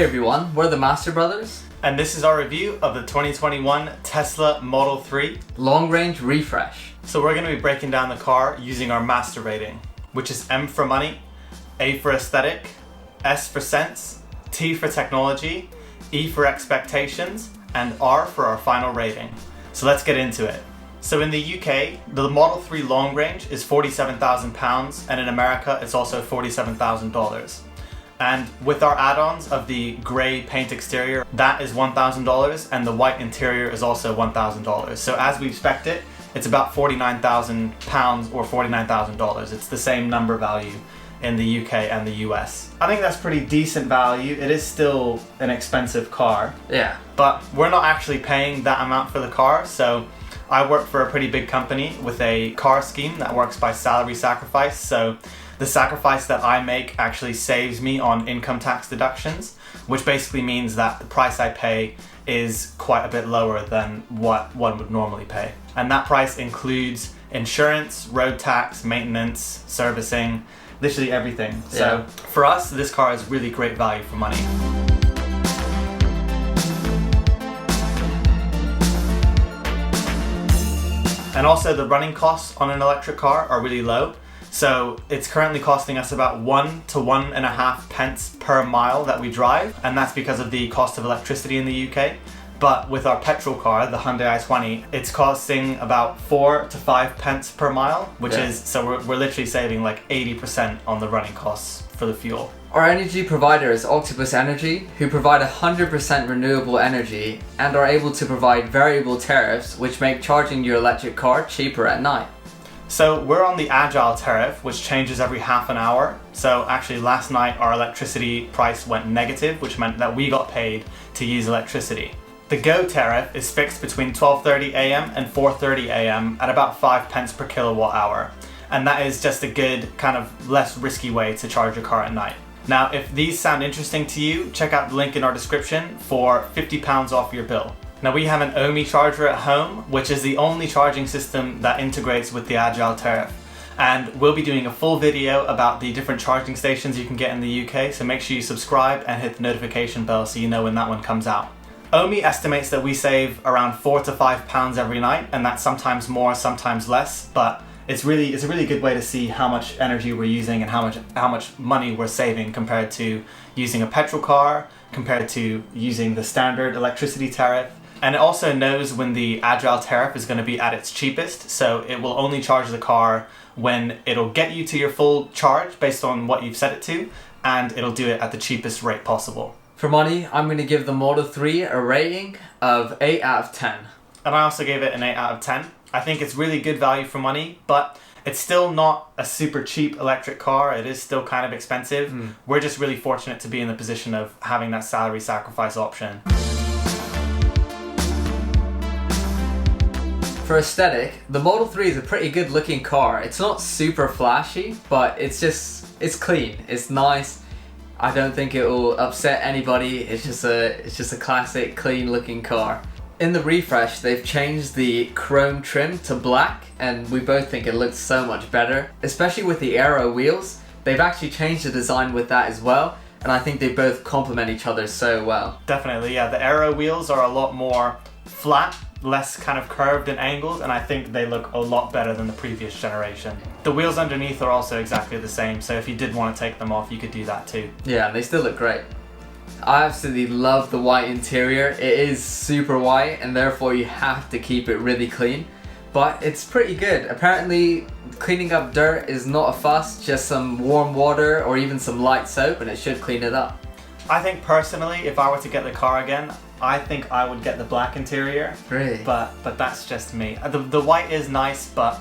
Hey everyone, we're the Master Brothers. And this is our review of the 2021 Tesla Model 3 Long Range Refresh. So we're going to be breaking down the car using our master rating, which is M for money, A for aesthetic, S for sense, T for technology, E for expectations, and R for our final rating. So let's get into it. So in the UK, the Model 3 Long Range is £47,000, and in America it's also $47,000. And with our add-ons of the grey paint exterior, that is $1,000, and the white interior is also $1,000. So as we've spec'd it, it's about £49,000 or $49,000. It's the same number value in the UK and the US. I think that's pretty decent value. It is still an expensive car. Yeah. But we're not actually paying that amount for the car, so I work for a pretty big company with a car scheme that works by salary sacrifice. So the sacrifice that I make actually saves me on income tax deductions, which basically means that the price I pay is quite a bit lower than what one would normally pay. And that price includes insurance, road tax, maintenance, servicing, literally everything. So for us, this car is really great value for money. And also the running costs on an electric car are really low. So it's currently costing us about 1 to 1.5 pence per mile that we drive, and that's because of the cost of electricity in the UK. But with our petrol car, the Hyundai i20, it's costing about 4 to 5 pence per mile, which is, so we're literally saving like 80% on the running costs for the fuel. Our energy provider is Octopus Energy, who provide 100% renewable energy and are able to provide variable tariffs, which make charging your electric car cheaper at night. So we're on the Agile tariff, which changes every half an hour. So actually last night our electricity price went negative, which meant that we got paid to use electricity. The Go tariff is fixed between 12:30 AM and 4:30 AM at about 5 pence per kilowatt hour. And that is just a good, kind of less risky way to charge your car at night. Now, if these sound interesting to you, check out the link in our description for £50 off your bill. Now, we have an Ohmi charger at home, which is the only charging system that integrates with the Agile tariff. And we'll be doing a full video about the different charging stations you can get in the UK, so make sure you subscribe and hit the notification bell so you know when that one comes out. Ohmi estimates that we save around £4 to £5 every night, and that's sometimes more, sometimes less, but it's a really good way to see how much energy we're using and how much money we're saving compared to using a petrol car, compared to using the standard electricity tariff. And it also knows when the Agile tariff is going to be at its cheapest, so it will only charge the car when it'll get you to your full charge based on what you've set it to, and it'll do it at the cheapest rate possible. For money, I'm going to give the Model 3 a rating of 8 out of 10. And I also gave it an 8 out of 10. I think it's really good value for money, but it's still not a super cheap electric car. It is still kind of expensive. We're just really fortunate to be in the position of having that salary sacrifice option. For aesthetic, the Model 3 is a pretty good looking car. It's not super flashy, but it's clean, it's nice. I don't think it will upset anybody. It's just a classic, clean looking car. In the refresh, they've changed the chrome trim to black, and we both think it looks so much better. Especially with the aero wheels, they've actually changed the design with that as well, and I think they both complement each other so well. Definitely, yeah. The aero wheels are a lot more flat, less kind of curved and angled, and I think they look a lot better than the previous generation. The wheels underneath are also exactly the same, so if you did want to take them off, you could do that too. Yeah, and they still look great. I absolutely love the white interior. It is super white, and therefore you have to keep it really clean, but it's pretty good. Apparently cleaning up dirt is not a fuss, just some warm water or even some light soap and it should clean it up. I think personally, if I were to get the car again, I think I would get the black interior. Really? But that's just me. The white is nice, but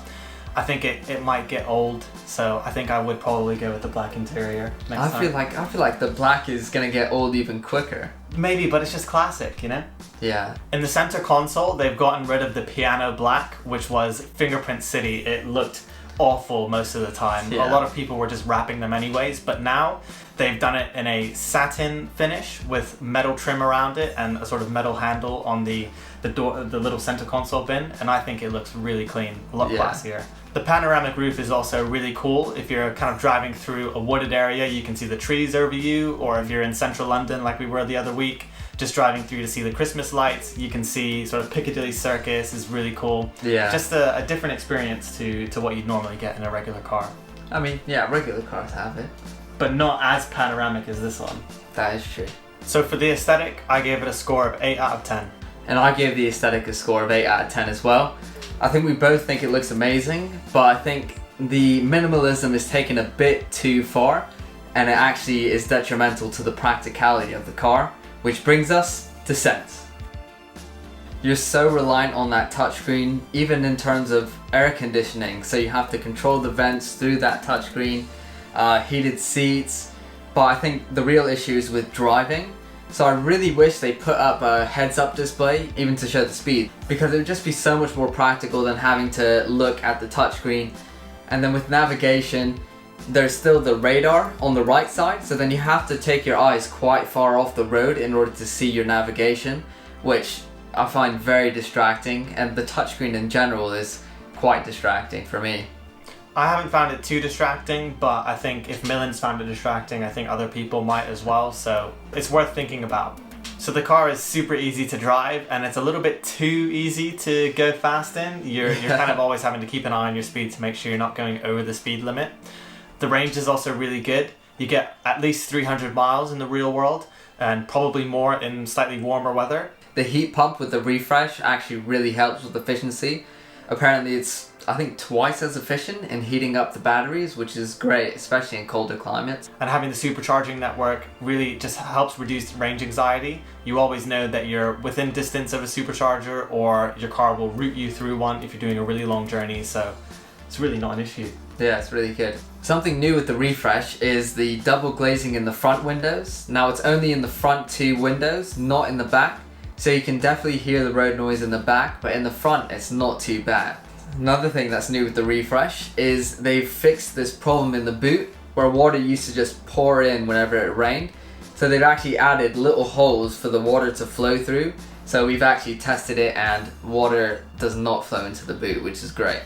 I think it might get old, so I think I would probably go with the black interior next time. I feel like the black is gonna get old even quicker. Maybe, but it's just classic, you know? Yeah. In the center console, they've gotten rid of the piano black, which was Fingerprint City. It looked awful most of the time. Yeah. A lot of people were just wrapping them anyways, but now they've done it in a satin finish with metal trim around it and a sort of metal handle on the door, the little center console bin, and I think it looks really clean, a lot classier. The panoramic roof is also really cool. If you're kind of driving through a wooded area, you can see the trees over you, or if you're in central London like we were the other week, just driving through to see the Christmas lights, you can see sort of Piccadilly Circus is really cool. Yeah. Just a different experience to what you'd normally get in a regular car. I mean, yeah, regular cars have it. But not as panoramic as this one. That is true. So for the aesthetic, I gave it a score of 8 out of 10. And I gave the aesthetic a score of 8 out of 10 as well. I think we both think it looks amazing, but I think the minimalism is taken a bit too far, and it actually is detrimental to the practicality of the car, which brings us to Sense. You're so reliant on that touchscreen, even in terms of air conditioning, so you have to control the vents through that touchscreen, heated seats, but I think the real issue is with driving. So I really wish they put up a heads-up display, even to show the speed, because it would just be so much more practical than having to look at the touchscreen. And then with navigation, there's still the radar on the right side, so then you have to take your eyes quite far off the road in order to see your navigation, which I find very distracting, and the touchscreen in general is quite distracting for me. I haven't found it too distracting, but I think if Millen's found it distracting, I think other people might as well, so it's worth thinking about. So the car is super easy to drive, and it's a little bit too easy to go fast in. You're kind of always having to keep an eye on your speed to make sure you're not going over the speed limit. The range is also really good. You get at least 300 miles in the real world, and probably more in slightly warmer weather. The heat pump with the refresh actually really helps with efficiency. Apparently it's, I think, twice as efficient in heating up the batteries, which is great, especially in colder climates. And having the supercharging network really just helps reduce range anxiety. You always know that you're within distance of a supercharger, or your car will route you through one if you're doing a really long journey, so it's really not an issue. Yeah, it's really good. Something new with the refresh is the double glazing in the front windows. Now it's only in the front two windows, not in the back. So you can definitely hear the road noise in the back, but in the front it's not too bad. Another thing that's new with the refresh is they've fixed this problem in the boot where water used to just pour in whenever it rained. So they've actually added little holes for the water to flow through. So we've actually tested it and water does not flow into the boot, which is great.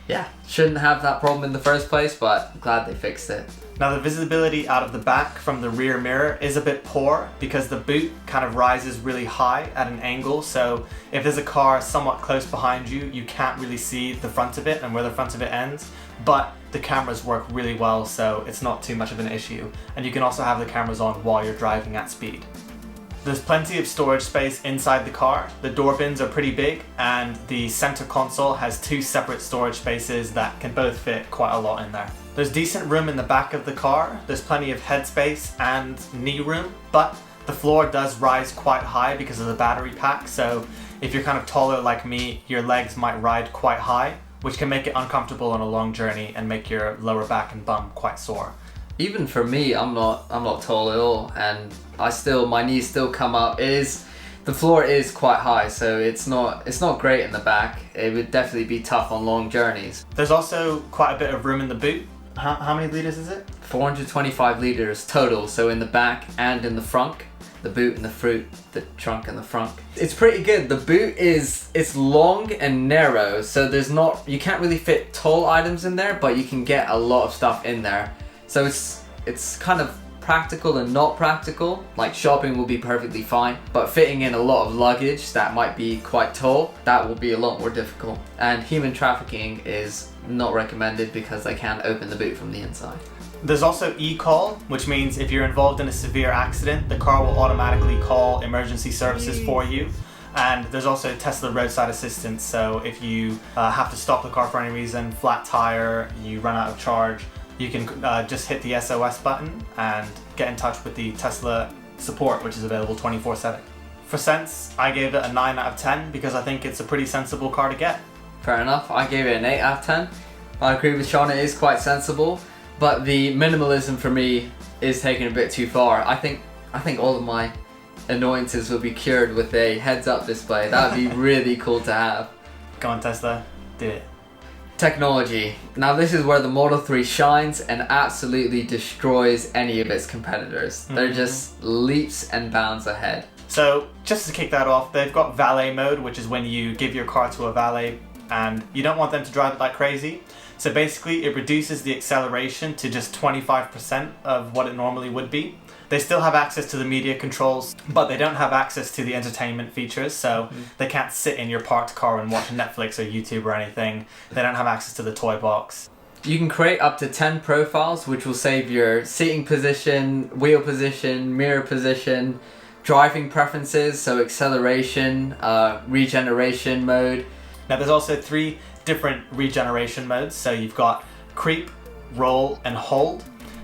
Yeah, shouldn't have that problem in the first place, but I'm glad they fixed it. Now the visibility out of the back from the rear mirror is a bit poor because the boot kind of rises really high at an angle, so if there's a car somewhat close behind you, you can't really see the front of it and where the front of it ends, but the cameras work really well, so it's not too much of an issue, and you can also have the cameras on while you're driving at speed. There's plenty of storage space inside the car. The door bins are pretty big, and the center console has two separate storage spaces that can both fit quite a lot in there. There's decent room in the back of the car. There's plenty of headspace and knee room, but the floor does rise quite high because of the battery pack, so if you're kind of taller like me, your legs might ride quite high, which can make it uncomfortable on a long journey and make your lower back and bum quite sore. Even for me, I'm not tall at all, and my knees still come up. The floor is quite high, so it's not great in the back. It would definitely be tough on long journeys. There's also quite a bit of room in the boot. How many liters is it? 425 liters total, so in the back and in the front. The boot and the trunk and the front. It's pretty good. The boot it's long and narrow, so you can't really fit tall items in there, but you can get a lot of stuff in there. So it's kind of practical and not practical. Like shopping will be perfectly fine, but fitting in a lot of luggage that might be quite tall, that will be a lot more difficult. And human trafficking is not recommended because they can't open the boot from the inside. There's also e-call, which means if you're involved in a severe accident, the car will automatically call emergency services for you. And there's also Tesla roadside assistance, so if you have to stop the car for any reason, flat tire, you run out of charge, you can just hit the SOS button and get in touch with the Tesla support, which is available 24/7. For Sense, I gave it a 9 out of 10 because I think it's a pretty sensible car to get. Fair enough, I gave it an 8 out of 10. I agree with Sean, it is quite sensible, but the minimalism for me is taken a bit too far. I think all of my annoyances will be cured with a heads-up display. That would be really cool to have. Go on Tesla, do it. Technology. Now this is where the Model 3 shines and absolutely destroys any of its competitors. They're just leaps and bounds ahead. So just to kick that off, they've got valet mode, which is when you give your car to a valet and you don't want them to drive it like crazy. So basically it reduces the acceleration to just 25% of what it normally would be. They still have access to the media controls, but they don't have access to the entertainment features, so they can't sit in your parked car and watch Netflix or YouTube or anything. They don't have access to the Toybox. You can create up to 10 profiles, which will save your seating position, wheel position, mirror position, driving preferences, so acceleration, regeneration mode. Now there's also 3 different regeneration modes. So you've got creep, roll, and hold.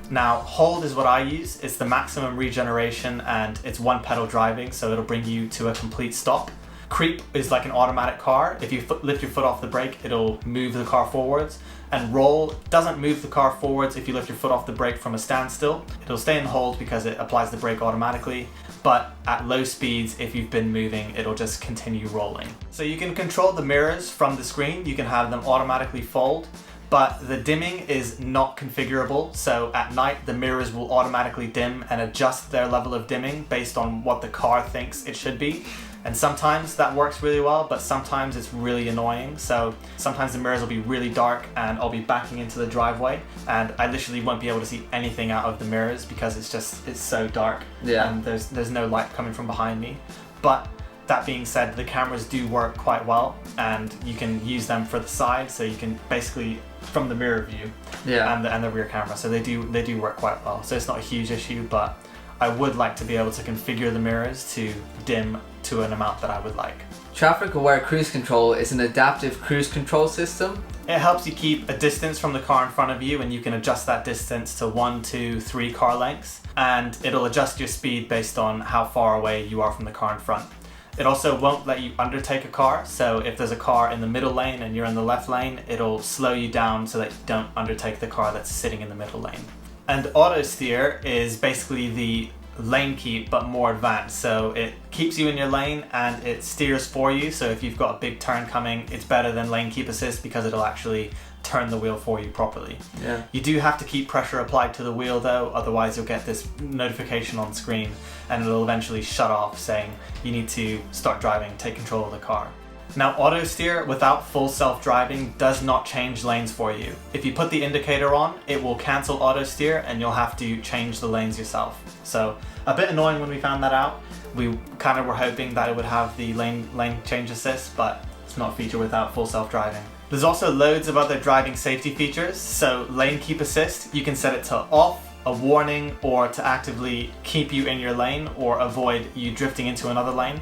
Now hold is what I use. It's the maximum regeneration and it's one pedal driving, so it'll bring you to a complete stop. Creep is like an automatic car. If you lift your foot off the brake, it'll move the car forwards. And roll doesn't move the car forwards if you lift your foot off the brake from a standstill. It'll stay in hold because it applies the brake automatically. But at low speeds, if you've been moving, it'll just continue rolling. So you can control the mirrors from the screen. You can have them automatically fold, but the dimming is not configurable. So at night, the mirrors will automatically dim and adjust their level of dimming based on what the car thinks it should be. And sometimes that works really well, but sometimes it's really annoying. So sometimes the mirrors will be really dark and I'll be backing into the driveway and I literally won't be able to see anything out of the mirrors because it's so dark. Yeah. And there's no light coming from behind me. But that being said, the cameras do work quite well and you can use them for the side, so you can basically from the mirror view and the rear camera. So they do work quite well. So it's not a huge issue, but I would like to be able to configure the mirrors to dim to an amount that I would like. Traffic Aware Cruise Control is an adaptive cruise control system. It helps you keep a distance from the car in front of you, and you can adjust that distance to 1, 2, 3 car lengths, and it'll adjust your speed based on how far away you are from the car in front. It also won't let you undertake a car, so if there's a car in the middle lane and you're in the left lane, it'll slow you down so that you don't undertake the car that's sitting in the middle lane. And auto steer is basically the lane keep but more advanced, so it keeps you in your lane and it steers for you. So if you've got a big turn coming, it's better than lane keep assist because it'll actually turn the wheel for you properly. Yeah. You do have to keep pressure applied to the wheel though, otherwise you'll get this notification on screen and it'll eventually shut off saying you need to start driving, take control of the car. Now auto steer without full self-driving does not change lanes for you. If you put the indicator on, it will cancel auto steer and you'll have to change the lanes yourself. So a bit annoying when we found that out. We kind of were hoping that it would have the lane change assist, but it's not a feature without full self-driving. There's also loads of other driving safety features. So lane keep assist, you can set it to off, a warning, or to actively keep you in your lane or avoid you drifting into another lane.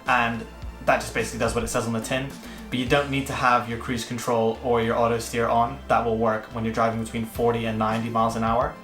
And that just basically does what it says on the tin. But you don't need to have your cruise control or your auto steer on. That will work when you're driving between 40 and 90 miles an hour.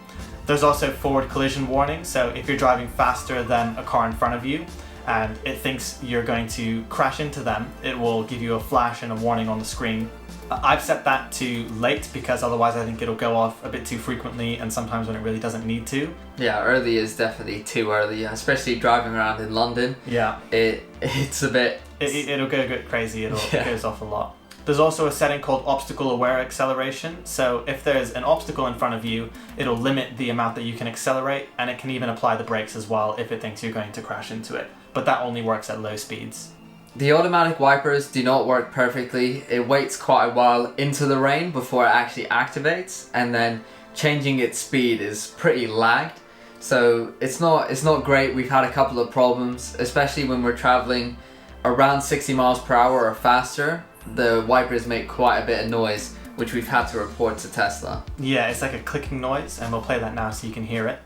There's also forward collision warning. So if you're driving faster than a car in front of you and it thinks you're going to crash into them, it will give you a flash and a warning on the screen. I've set that to late because otherwise I think it'll go off a bit too frequently and sometimes when it really doesn't need to. Yeah, early is definitely too early, especially driving around in London. Yeah. It's a bit... It'll go a bit crazy, it goes off a lot. There's also a setting called obstacle aware acceleration. So if there's an obstacle in front of you, it'll limit the amount that you can accelerate, and it can even apply the brakes as well if it thinks you're going to crash into it. But that only works at low speeds. The automatic wipers do not work perfectly. It waits quite a while into the rain before it actually activates, and then changing its speed is pretty lagged. So it's not great. We've had a couple of problems, especially when we're traveling around 60 miles per hour or faster. The wipers make quite a bit of noise, which we've had to report to Tesla. Yeah, it's like a clicking noise, and we'll play that now so you can hear it.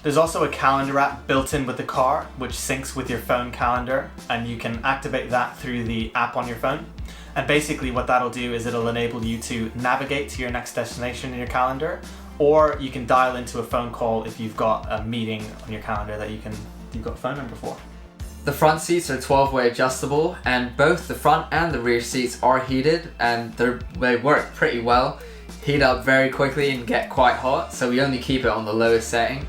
There's also a calendar app built in with the car, which syncs with your phone calendar, and you can activate that through the app on your phone. And basically what that'll do is it'll enable you to navigate to your next destination in your calendar, or you can dial into a phone call if you've got a meeting on your calendar that you've got a phone number for. The front seats are 12-way adjustable, and both the front and the rear seats are heated, and they work pretty well. Heat up very quickly and get quite hot, so we only keep it on the lowest setting.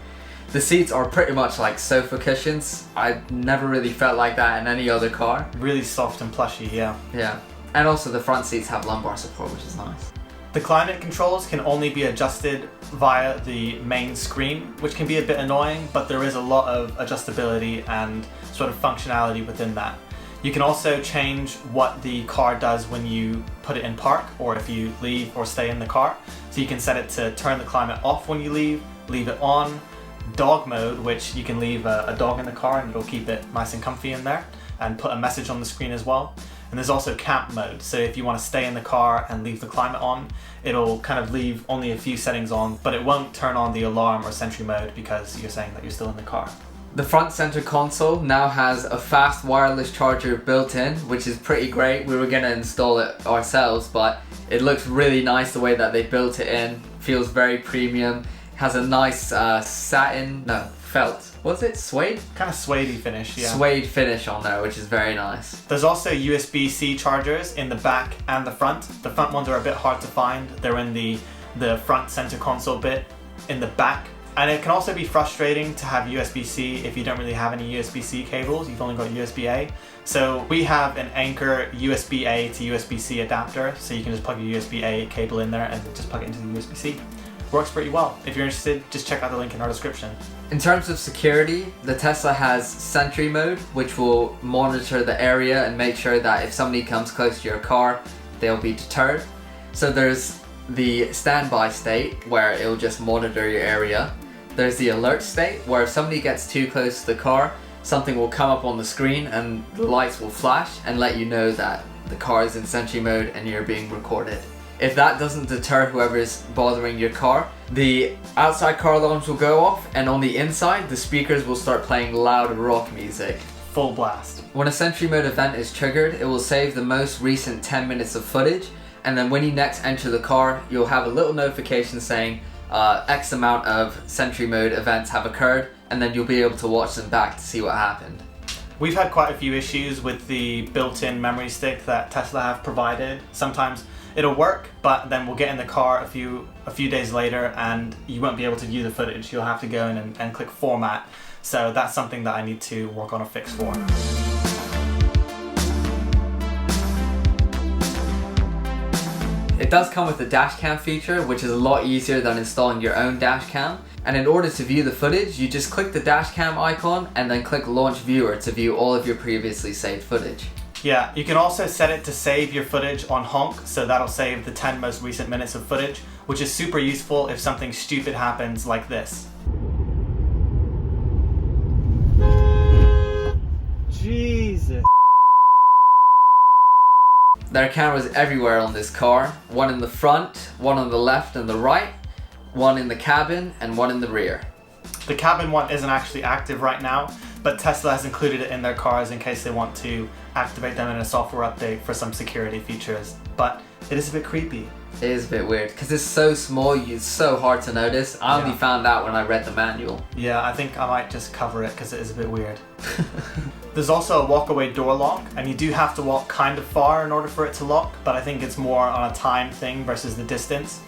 The seats are pretty much like sofa cushions. I've never really felt like that in any other car. Really soft and plushy, yeah. Yeah. And also the front seats have lumbar support, which is nice. The The climate controls can only be adjusted via the main screen, which can be a bit annoying, but there is a lot of adjustability and sort of functionality within that. You can also change what the car does when you put it in park, or if you leave or stay in the car. So you can set it to turn the climate off when you leave it on, dog mode, which you can leave a dog in the car and it'll keep it nice and comfy in there, and put a message on the screen as well. And there's also camp mode, so if you want to stay in the car and leave the climate on, it'll kind of leave only a few settings on, but it won't turn on the alarm or sentry mode because you're saying that you're still in the car. The front center console now has a fast wireless charger built in, which is pretty great. We were going to install it ourselves, but it looks really nice the way that they built it in. Feels very premium. Has a nice felt. Was it suede? Kind of suede-y finish, yeah. Suede finish on there, which is very nice. There's also USB-C chargers in the back and the front. The front ones are a bit hard to find. They're in the front center console bit in the back. And it can also be frustrating to have USB-C if you don't really have any USB-C cables. You've only got USB-A. So we have an Anker USB-A to USB-C adapter, so you can just plug your USB-A cable in there and just plug it into the USB-C. Works pretty well. If you're interested, just check out the link in our description. In terms of security, the Tesla has Sentry mode, which will monitor the area and make sure that if somebody comes close to your car, they'll be deterred. So there's the standby state, where it'll just monitor your area. There's the alert state, where if somebody gets too close to the car, something will come up on the screen and the lights will flash and let you know that the car is in Sentry mode and you're being recorded. If that doesn't deter whoever's bothering your car, the outside car alarms will go off, and on the inside, the speakers will start playing loud rock music. Full blast. When a Sentry mode event is triggered, it will save the most recent 10 minutes of footage, and then when you next enter the car, you'll have a little notification saying X amount of Sentry mode events have occurred, and then you'll be able to watch them back to see what happened. We've had quite a few issues with the built-in memory stick that Tesla have provided. Sometimes it'll work, but then we'll get in the car a few days later and you won't be able to view the footage. You'll have to go in and click format. So that's something that I need to work on a fix for. It does come with a dash cam feature, which is a lot easier than installing your own dash cam. And in order to view the footage, you just click the dash cam icon and then click launch viewer to view all of your previously saved footage. Yeah, you can also set it to save your footage on honk, so that'll save the 10 most recent minutes of footage, which is super useful if something stupid happens like this. Jesus. There are cameras everywhere on this car, one in the front, one on the left and the right, one in the cabin, and one in the rear. The cabin one isn't actually active right now, but Tesla has included it in their cars in case they want to activate them in a software update for some security features. But it is a bit creepy. It is a bit weird because it's so small, it's so hard to notice. I only found out when I read the manual. Yeah, I think I might just cover it because it is a bit weird. There's also a walk-away door lock, and you do have to walk kind of far in order for it to lock, but I think it's more on a time thing versus the distance.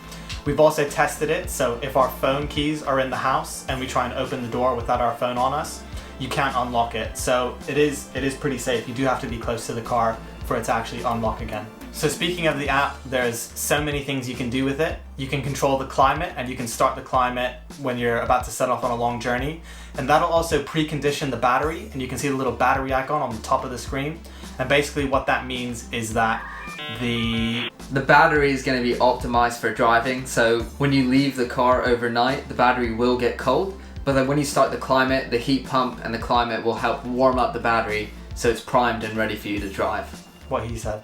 We've also tested it, so if our phone keys are in the house and we try and open the door without our phone on us, you can't unlock it. So it is pretty safe. You do have to be close to the car for it to actually unlock again. So speaking of the app, there's so many things you can do with it. You can control the climate, and you can start the climate when you're about to set off on a long journey. And that'll also precondition the battery, and you can see the little battery icon on the top of the screen. And basically what that means is that the battery is going to be optimized for driving, so when you leave the car overnight, the battery will get cold, but then when you start the climate, the heat pump and the climate will help warm up the battery so it's primed and ready for you to drive. What he said.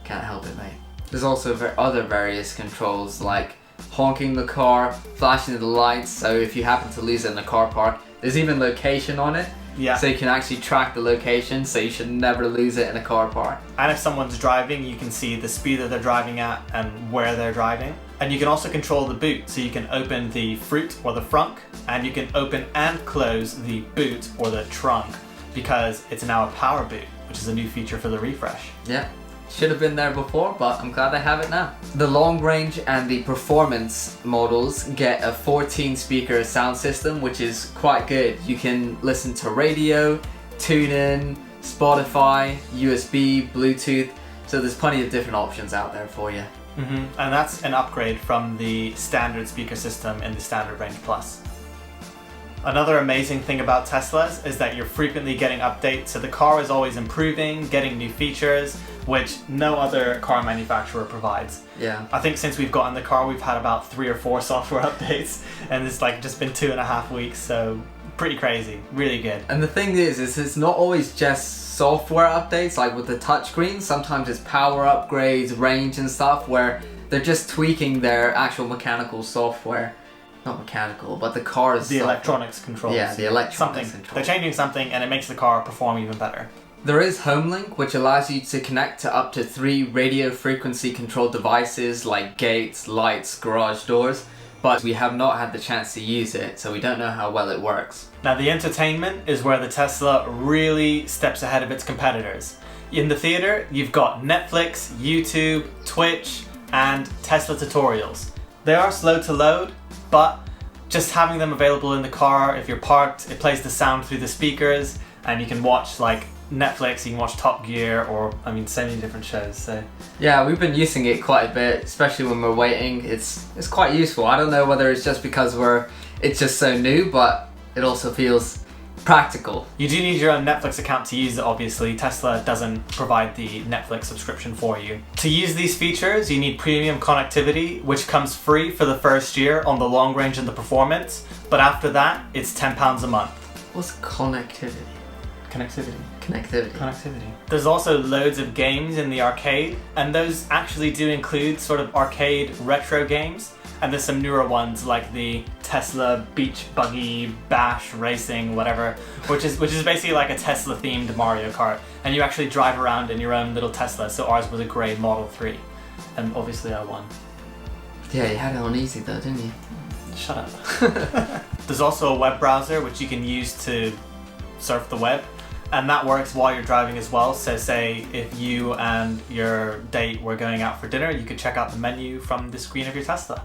Can't help it, mate. There's also other various controls like honking the car, flashing the lights, so if you happen to lose it in a car park, there's even location on it. Yeah. So you can actually track the location, so you should never lose it in a car park. And if someone's driving, you can see the speed that they're driving at and where they're driving. And you can also control the boot, so you can open the fruit or the frunk, and you can open and close the boot or the trunk, because it's now a power boot, which is a new feature for the refresh. Yeah. Should have been there before, but I'm glad I have it now. The long range and the performance models get a 14 speaker sound system, which is quite good. You can listen to radio, tune in, Spotify, USB, Bluetooth, so there's plenty of different options out there for you. And that's an upgrade from the standard speaker system in the standard range plus. Another amazing thing about Teslas is that you're frequently getting updates, so the car is always improving, getting new features, which no other car manufacturer provides. Yeah. I think since we've gotten the car, we've had about 3 or 4 software updates, and it's like just been 2.5 weeks, so pretty crazy, really good. And the thing is it's not always just software updates, like with the touchscreen. Sometimes it's power upgrades, range and stuff, where they're just tweaking their actual mechanical software. Not mechanical, but the car's The electronics controls. Yeah, the electronics something. controls. They're changing something, and it makes the car perform even better. There is HomeLink, which allows you to connect to up to 3 radio frequency controlled devices like gates, lights, garage doors, but we have not had the chance to use it, so we don't know how well it works. Now, the entertainment is where the Tesla really steps ahead of its competitors. In the theater, you've got Netflix, YouTube, Twitch, and Tesla tutorials. They are slow to load, but just having them available in the car, if you're parked, it plays the sound through the speakers, and you can watch like Netflix, you can watch Top Gear, or I mean so many different shows. So yeah, we've been using it quite a bit, especially when we're waiting. It's quite useful. I don't know whether it's just because it's just so new, but it also feels practical. You do need your own Netflix account to use it, obviously. Tesla doesn't provide the Netflix subscription for you. To use these features, you need premium connectivity, which comes free for the first year on the long range and the performance, but after that, it's £10 a month. What's connectivity? Connectivity. There's also loads of games in the arcade, and those actually do include sort of arcade retro games. And there's some newer ones like the Tesla Beach Buggy Bash Racing, whatever, which is basically like a Tesla themed Mario Kart, and you actually drive around in your own little Tesla. So ours was a grey Model 3, and obviously I won. Yeah, you had it on easy though, didn't you? Shut up. There's also a web browser which you can use to surf the web, and that works while you're driving as well. So say if you and your date were going out for dinner, you could check out the menu from the screen of your Tesla.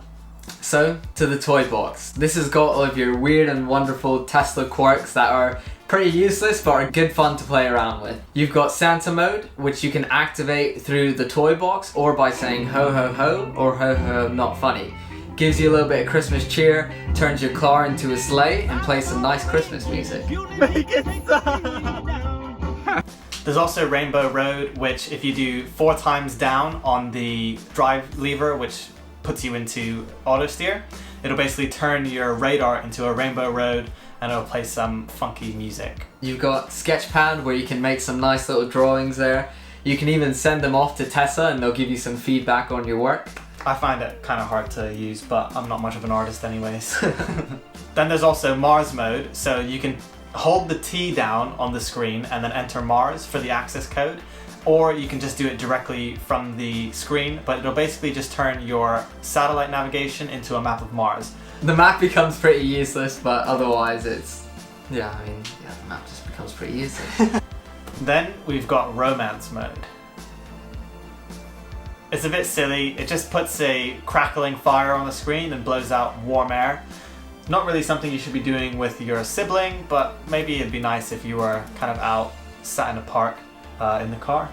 So, to the Toybox. This has got all of your weird and wonderful Tesla quirks that are pretty useless but are good fun to play around with. You've got Santa mode, which you can activate through the Toybox or by saying ho ho ho or ho ho not funny. Gives you a little bit of Christmas cheer, turns your car into a sleigh, and plays some nice Christmas music. Make it stop! There's also Rainbow Road, which if you do 4 times down on the drive lever, which puts you into auto steer, it'll basically turn your radar into a rainbow road, and it'll play some funky music. You've got Sketchpad, where you can make some nice little drawings there. You can even send them off to Tesla and they'll give you some feedback on your work. I find it kind of hard to use, but I'm not much of an artist anyways. Then there's also Mars mode, so you can hold the T down on the screen and then enter Mars for the access code, or you can just do it directly from the screen, but it'll basically just turn your satellite navigation into a map of Mars. The map becomes pretty useless, but otherwise the map just becomes pretty useless. Then we've got Romance mode. It's a bit silly. It just puts a crackling fire on the screen and blows out warm air. Not really something you should be doing with your sibling, but maybe it'd be nice if you were kind of out, sat in a park, in the car,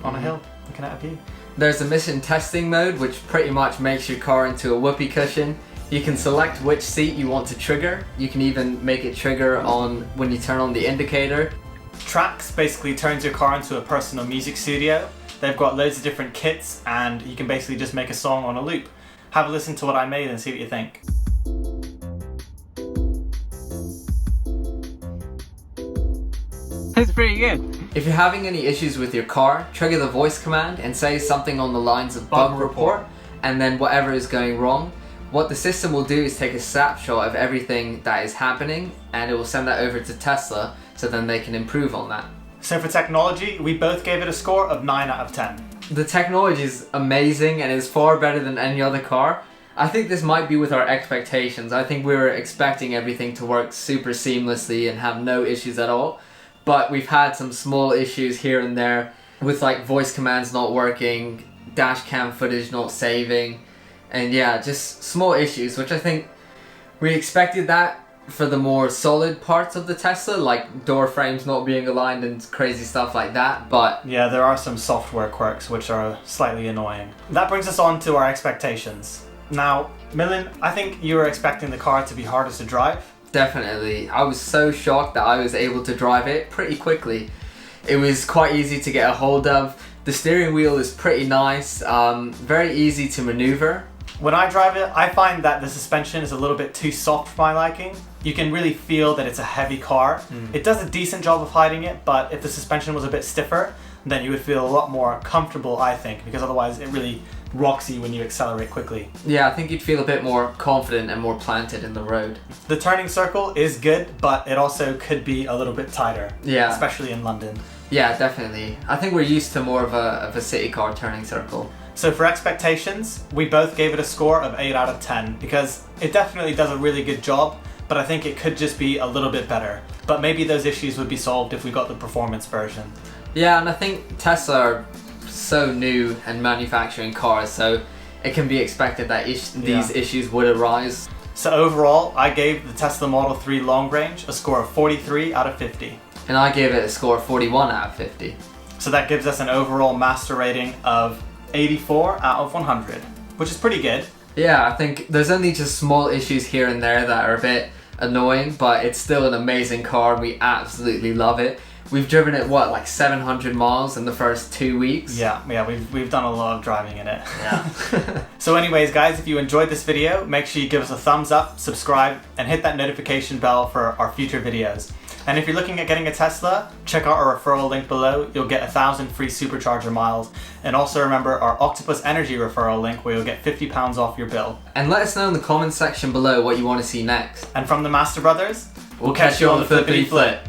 on a hill, looking at a view. There's a mission testing mode, which pretty much makes your car into a whoopee cushion. You can select which seat you want to trigger. You can even make it trigger on when you turn on the indicator. Tracks basically turns your car into a personal music studio. They've got loads of different kits, and you can basically just make a song on a loop. Have a listen to what I made and see what you think. It's pretty good. If you're having any issues with your car, trigger the voice command and say something on the lines of bug report, and then whatever is going wrong. What the system will do is take a snapshot of everything that is happening, and it will send that over to Tesla so then they can improve on that. So for technology, we both gave it a score of 9 out of 10. The technology is amazing and is far better than any other car. I think this might be with our expectations. I think we were expecting everything to work super seamlessly and have no issues at all. But we've had some small issues here and there with like voice commands not working, dash cam footage not saving, and yeah, just small issues, which I think we expected that. for the more solid parts of the Tesla, like door frames not being aligned and crazy stuff like that, but Yeah, there are some software quirks which are slightly annoying. That brings us on to our expectations. Now, Millen, I think you were expecting the car to be harder to drive. definitely. I was so shocked that I was able to drive it pretty quickly. It was quite easy to get a hold of. The steering wheel is pretty nice, very easy to maneuver. When I drive it, I find that the suspension is a little bit too soft for my liking. You can really feel that it's a heavy car. It does a decent job of hiding it, but if the suspension was a bit stiffer, then you would feel a lot more comfortable, I think, because otherwise it really rocks you when you accelerate quickly. Yeah, I think you'd feel a bit more confident and more planted in the road. The turning circle is good, but it also could be a little bit tighter, Yeah. especially in London. Yeah, definitely. I think we're used to more of a city car turning circle. So for expectations, we both gave it a score of 8 out of 10 because it definitely does a really good job, but I think it could just be a little bit better. But maybe those issues would be solved if we got the performance version. Yeah, and I think Tesla are so new and manufacturing cars, so it can be expected that these issues would arise. So overall, I gave the Tesla Model 3 Long Range a score of 43 out of 50. And I gave it a score of 41 out of 50. So that gives us an overall master rating of 84 out of 100, which is pretty good. Yeah, I think there's only just small issues here and there that are a bit annoying, but it's still an amazing car. We absolutely love it. We've driven it, what, like 700 miles in the first 2 weeks? Yeah, we've done a lot of driving in it. Yeah. So anyways, guys, if you enjoyed this video, make sure you give us a thumbs up, subscribe, and hit that notification bell for our future videos. And if you're looking at getting a Tesla, check out our referral link below. You'll get 1,000 free supercharger miles. And also remember our Octopus Energy referral link where you'll get £50 off your bill. And let us know in the comments section below what you want to see next. And from the Master Brothers, We'll catch you on the flippity flip.